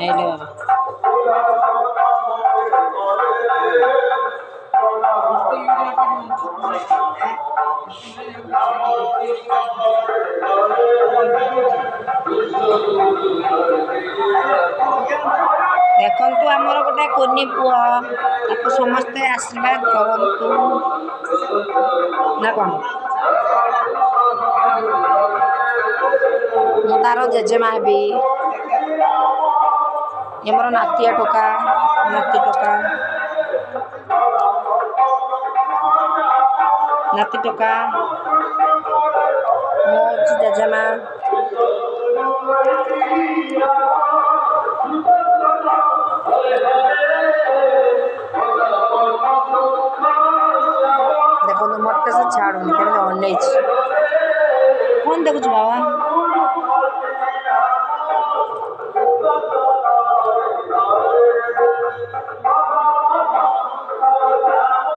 ଆଇଲେ ବାବା ଦେଖନ୍ତୁ ଆମର ଗୋଟେ କୁନି ପୁଅ ତାକୁ ସମସ୍ତେ ଆଶୀର୍ବାଦ କରନ୍ତୁ ନା କ'ଣ? ମୁଁ ତାର ଜେଜେମା ହେବି। ଏ ମୋର ନାତିଆ ଟୋକା ନାତି ଟୋକା ନାତି ଟୋକା ମୁଁ ହେଉଛି ଜେଜେମା।